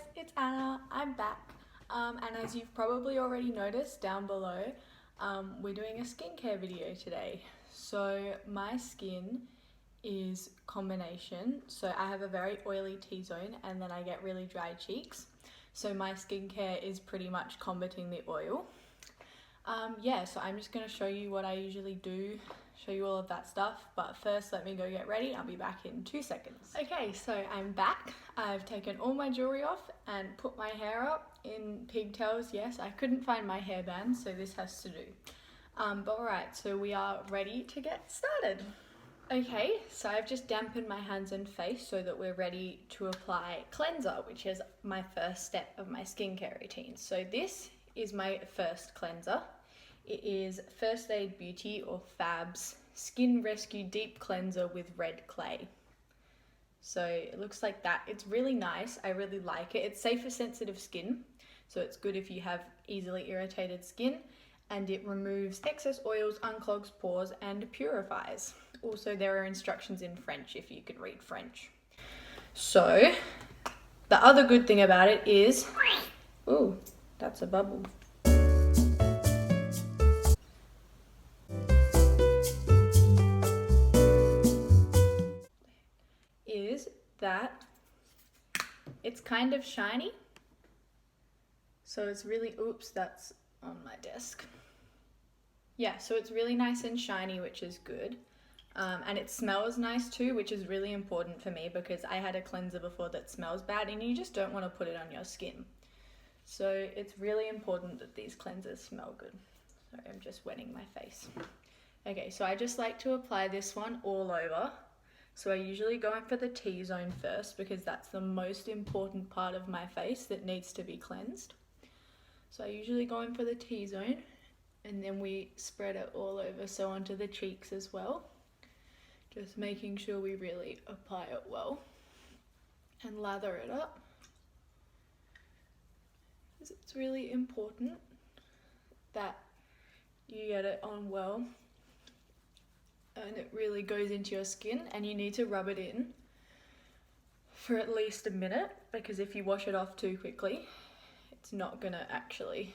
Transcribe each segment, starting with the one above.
guys, it's Anna. I'm back. And as you've probably already noticed down below, we're doing a skincare video today. So my skin is combination. So I have a very oily T-zone and then I get really dry cheeks. So my skincare is pretty much combating the oil. Yeah, so I'm just going to show you what I usually do, show you all of that stuff, but first let me go get ready. I'll be back in 2 seconds. Okay, so I'm back. I've taken all my jewelry off and put my hair up in pigtails. Yes, I couldn't find my hairband, so this has to do. But alright, so we are ready to get started. Okay, so I've just dampened my hands and face so that we're ready to apply cleanser, which is my first step of my skincare routine. So this is my first cleanser. It is First Aid Beauty or Fab's Skin Rescue Deep Cleanser with Red Clay. So it looks like that. It's really nice. I really like it. It's safe for sensitive skin, so it's good if you have easily irritated skin, and it removes excess oils, unclogs pores, and purifies. Also, there are instructions in French if you can read French. So the other good thing about it is, ooh, that's a bubble. Is that it's kind of shiny. So it's really, oops, that's on my desk. Yeah, so it's really nice and shiny, which is good. And it smells nice too, which is really important for me because I had a cleanser before that smells bad and you just don't want to put it on your skin. So it's really important that these cleansers smell good. Sorry, I'm just wetting my face. Okay, so I just like to apply this one all over. So I usually go in for the T-zone first because that's the most important part of my face that needs to be cleansed. So I usually go in for the T-zone and then we spread it all over, so onto the cheeks as well. Just making sure we really apply it well and lather it up. Because it's really important that you get it on well and it really goes into your skin, and you need to rub it in for at least a minute because if you wash it off too quickly, it's not gonna actually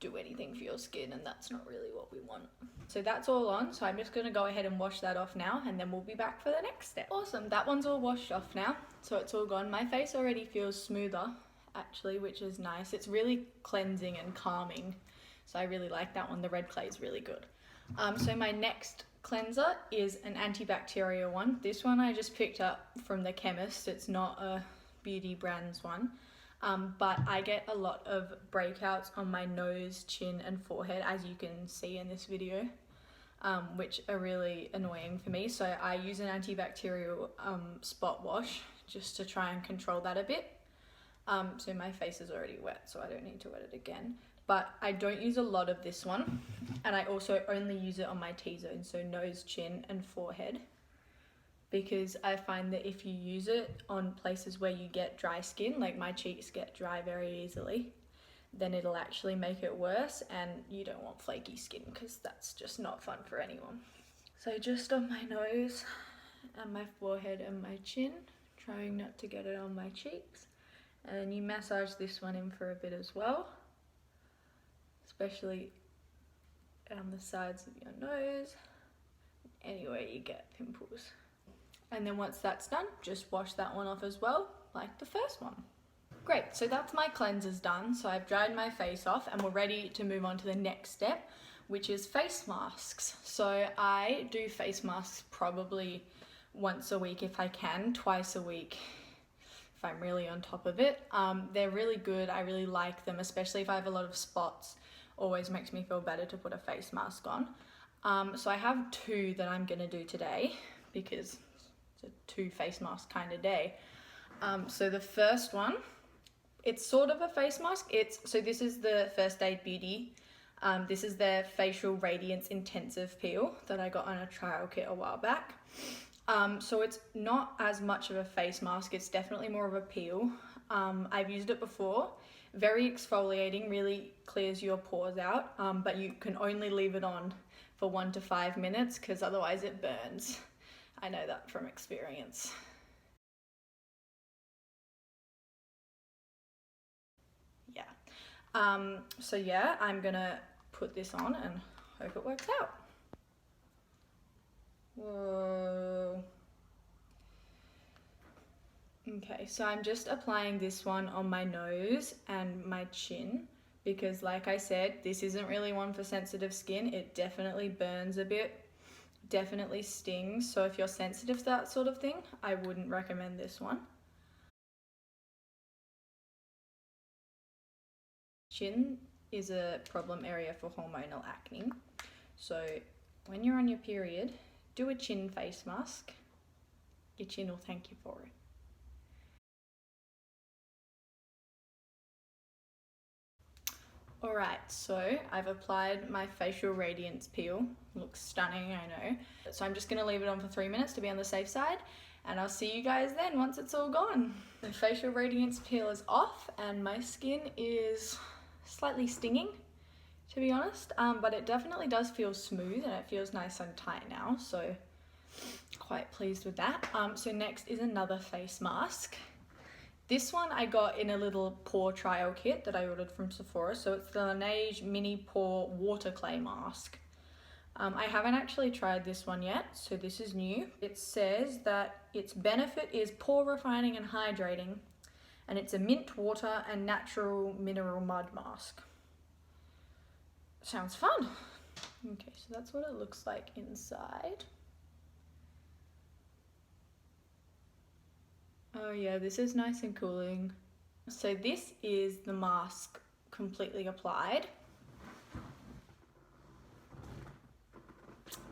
do anything for your skin, and that's not really what we want. So that's all on, so I'm just gonna go ahead and wash that off now and then we'll be back for the next step. Awesome, that one's all washed off now, so it's all gone. My face already feels smoother actually, which is nice. It's really cleansing and calming, so I really like that one. The red clay is really good. So my next cleanser is an antibacterial one. This one I just picked up from the chemist. It's not a beauty brand's one. But I get a lot of breakouts on my nose, chin and forehead, as you can see in this video, which are really annoying for me. So I use an antibacterial spot wash just to try and control that a bit. So my face is already wet, so I don't need to wet it again. But I don't use a lot of this one, and I also only use it on my T-zone, so nose, chin and forehead. Because I find that if you use it on places where you get dry skin, like my cheeks get dry very easily, then it'll actually make it worse, and you don't want flaky skin because that's just not fun for anyone. So just on my nose and my forehead and my chin, trying not to get it on my cheeks. And then you massage this one in for a bit as well, especially on the sides of your nose, anywhere you get pimples. And then once that's done, just wash that one off as well, like the first one. Great, so that's my cleansers done. So I've dried my face off and we're ready to move on to the next step, which is face masks. So I do face masks probably once a week if I can, twice a week if I'm really on top of it. They're really good, I really like them, especially if I have a lot of spots. Always makes me feel better to put a face mask on. So I have two that I'm gonna do today because a 2 face mask kind of day. So the first one, it's sort of a face mask. So this is the First Aid Beauty. This is their Facial Radiance Intensive Peel that I got on a trial kit a while back. So it's not as much of a face mask, it's definitely more of a peel. I've used it before. Very exfoliating, really clears your pores out, but you can only leave it on for 1 to 5 minutes because otherwise it burns. I know that from experience. So yeah, I'm gonna put this on and hope it works out. Whoa. Okay, so I'm just applying this one on my nose and my chin because like I said, this isn't really one for sensitive skin. It definitely burns a bit, definitely stings. So if you're sensitive to that sort of thing, I wouldn't recommend this one. Chin is a problem area for hormonal acne. So when you're on your period, do a chin face mask. Your chin will thank you for it. Alright, so I've applied my Facial Radiance Peel. Looks stunning, I know. So I'm just going to leave it on for 3 minutes to be on the safe side, and I'll see you guys then once it's all gone. The Facial Radiance Peel is off and my skin is slightly stinging, to be honest, but it definitely does feel smooth and it feels nice and tight now, so quite pleased with that. So next is another face mask. This one I got in a little pore trial kit that I ordered from Sephora. So it's the Laneige Mini Pore Water Clay Mask. I haven't actually tried this one yet, so this is new. It says that its benefit is pore refining and hydrating, and it's a mint water and natural mineral mud mask. Sounds fun. Okay, so that's what it looks like inside. Oh yeah, this is nice and cooling. So this is the mask completely applied.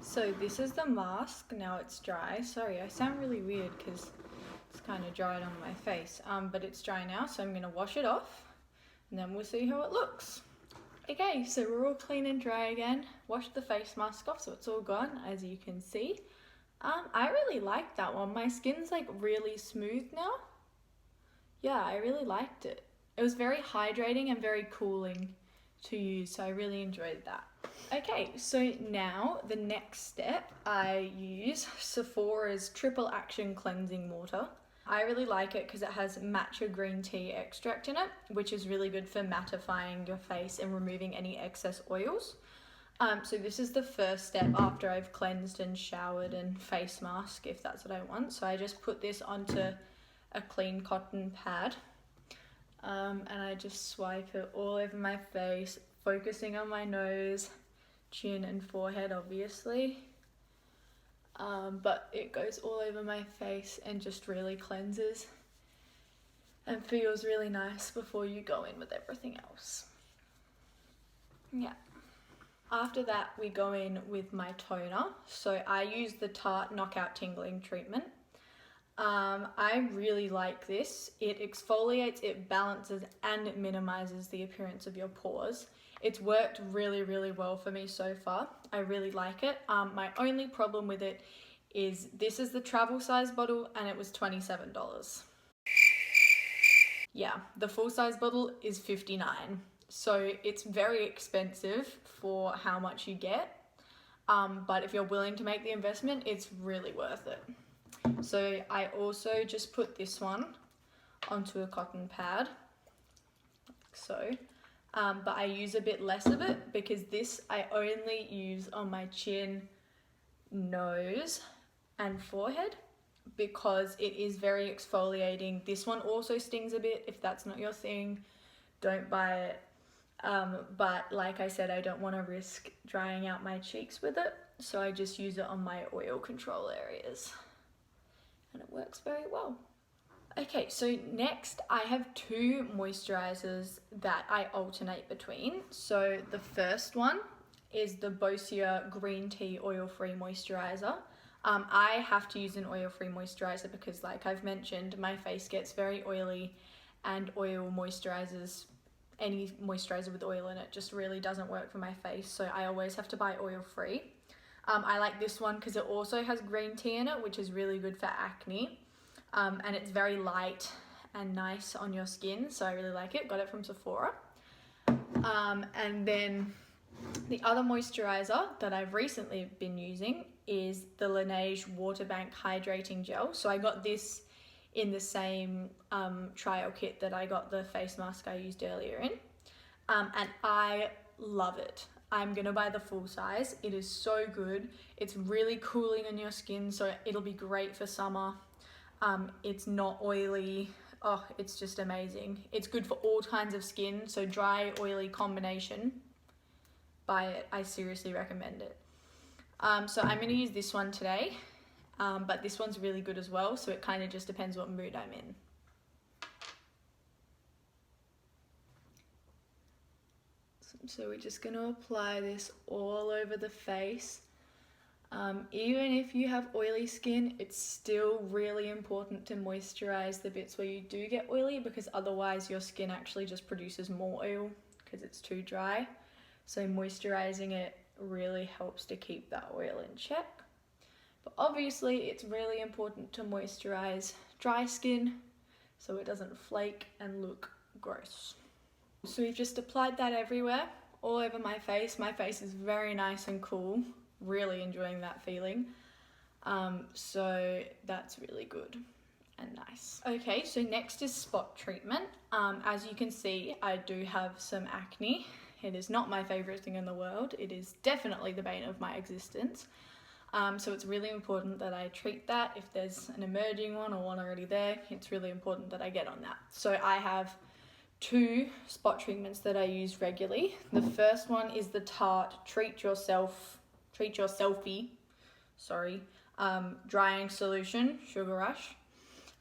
So this is the mask, now it's dry. Sorry, I sound really weird because it's kind of dried on my face, but it's dry now, so I'm gonna wash it off and then we'll see how it looks. Okay, so we're all clean and dry again. Washed the face mask off, so it's all gone, as you can see. I really liked that one. My skin's like really smooth now. Yeah, I really liked it. It was very hydrating and very cooling to use, so I really enjoyed that. Okay, so now the next step, I use Sephora's Triple Action Cleansing Water. I really like it because it has matcha green tea extract in it, which is really good for mattifying your face and removing any excess oils. So this is the first step after I've cleansed and showered and face mask, if that's what I want. So I just put this onto a clean cotton pad, and I just swipe it all over my face, focusing on my nose, chin and forehead obviously. But it goes all over my face and just really cleanses and feels really nice before you go in with everything else. Yeah. After that, we go in with my toner. So I use the Tarte Knockout Tingling Treatment. I really like this. It exfoliates, it balances, and it minimizes the appearance of your pores. It's worked really, really well for me so far. I really like it. My only problem with it is this is the travel size bottle and it was $27. Yeah, the full size bottle is $59. So it's very expensive for how much you get, but if you're willing to make the investment, it's really worth it. So I also just put this one onto a cotton pad, like so, but I use a bit less of it because this I only use on my chin, nose and forehead because it is very exfoliating. This one also stings a bit. If that's not your thing, don't buy it. But like I said, I don't want to risk drying out my cheeks with it, so I just use it on my oil control areas, and it works very well. Okay, so next I have two moisturizers that I alternate between. So the first one is the Boscia Green Tea Oil-Free Moisturizer. I have to use an oil-free moisturizer because, like I've mentioned, my face gets very oily, and oil moisturizers, any moisturizer with oil in it, just really doesn't work for my face, so I always have to buy oil-free. I like this one because it also has green tea in it, which is really good for acne, and it's very light and nice on your skin, so I really like it. Got it from Sephora. And then the other moisturizer that I've recently been using is the Laneige Waterbank Hydrating Gel. So I got this in the same trial kit that I got the face mask I used earlier in. and I love it. I'm gonna buy the full size. It is so good. It's really cooling on your skin, so it'll be great for summer. It's not oily. Oh, it's just amazing. It's good for all kinds of skin, so dry, oily combination. Buy it. I seriously recommend it. So I'm gonna use this one today, but this one's really good as well, so it kind of just depends what mood I'm in. So we're just going to apply this all over the face. Even if you have oily skin, it's still really important to moisturize the bits where you do get oily, because otherwise your skin actually just produces more oil because it's too dry. So moisturizing it really helps to keep that oil in check. But obviously it's really important to moisturize dry skin so it doesn't flake and look gross. So we've just applied that everywhere, all over my face. My face is very nice and cool, really enjoying that feeling. So that's really good and nice. Okay, so next is spot treatment. As you can see, I do have some acne. It is not my favorite thing in the world. It is definitely the bane of my existence. So it's really important that I treat that. If there's an emerging one or one already there, it's really important that I get on that. So I have 2 spot treatments that I use regularly. The first one is the Tarte Treat Your Selfie, drying solution, Sugar Rush.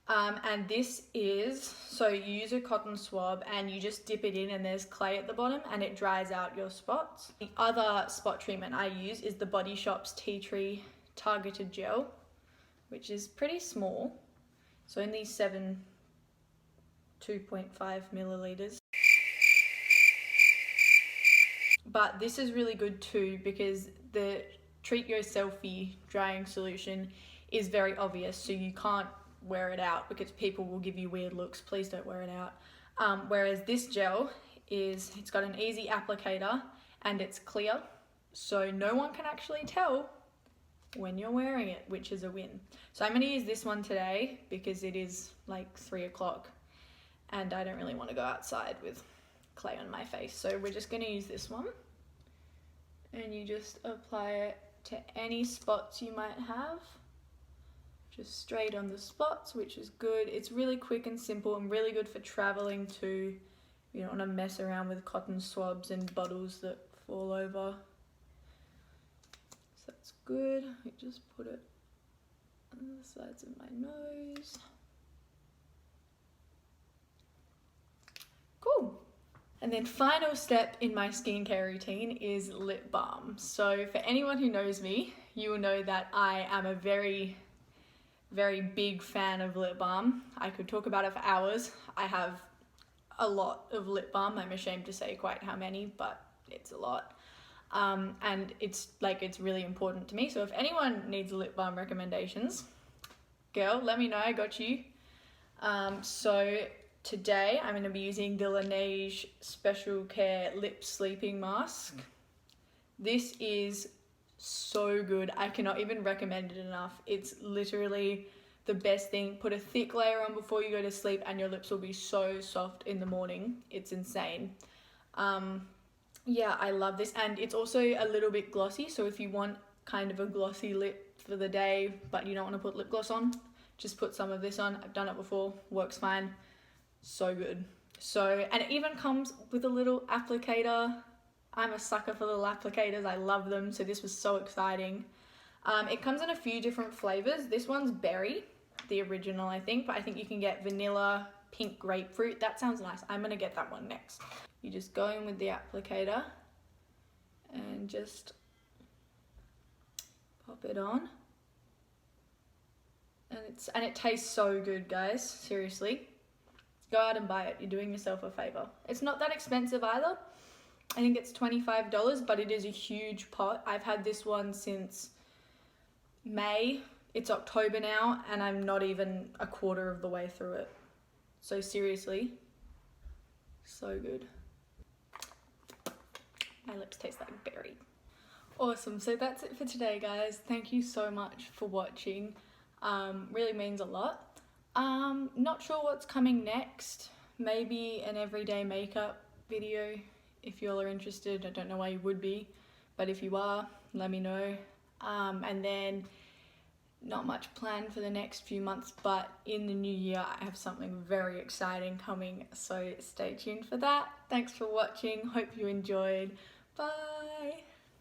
And this is, so you use a cotton swab and you just dip it in and there's clay at the bottom and it dries out your spots. The other spot treatment I use is the Body Shop's Tea Tree Targeted Gel, which is pretty small. So only 2.5 milliliters. But this is really good too, because the Treat Your Selfie drying solution is very obvious, so you can't wear it out because people will give you weird looks. Please don't wear it out. Whereas this gel it's got an easy applicator and it's clear, so no one can actually tell when you're wearing it, which is a win. So I'm going to use this one today because it is like 3 o'clock and I don't really want to go outside with clay on my face. So we're just going to use this one, and you just apply it to any spots you might have. Just straight on the spots, which is good. It's really quick and simple and really good for traveling too. You don't want to mess around with cotton swabs and bottles that fall over. So that's good. I just put it on the sides of my nose. Cool. And then final step in my skincare routine is lip balm. So for anyone who knows me, you will know that I am a very big fan of lip balm. I could talk about it for hours. I have a lot of lip balm. I'm ashamed to say quite how many, but it's a lot. And it's really important to me. So if anyone needs lip balm recommendations, girl, let me know, I got you. So today I'm going to be using the Laneige Special Care Lip Sleeping Mask. This is so good. I cannot even recommend it enough. It's literally the best thing. Put a thick layer on before you go to sleep and your lips will be so soft in the morning. It's insane. Yeah, I love this, and it's also a little bit glossy, so if you want kind of a glossy lip for the day but you don't want to put lip gloss on, just put some of this on. I've done it before, works fine. So good. And it even comes with a little applicator. I'm a sucker for little applicators. I love them, so this was so exciting. It comes in a few different flavors. This one's berry, the original I think, but I think you can get vanilla, pink grapefruit. That sounds nice. I'm gonna get that one next. You just go in with the applicator and just pop it on. And it tastes so good, guys. Seriously. Go out and buy it. You're doing yourself a favor. It's not that expensive either. I think it's $25, but it is a huge pot. I've had this one since May. It's October now, and I'm not even a quarter of the way through it. So seriously, so good. My lips taste like berry. Awesome, so that's it for today, guys. Thank you so much for watching. Really means a lot. Not sure what's coming next. Maybe an everyday makeup video if you all are interested. I don't know why you would be, but if you are, let me know. And then not much planned for the next few months, but in the new year I have something very exciting coming, so stay tuned for that. Thanks for watching, hope you enjoyed. Bye.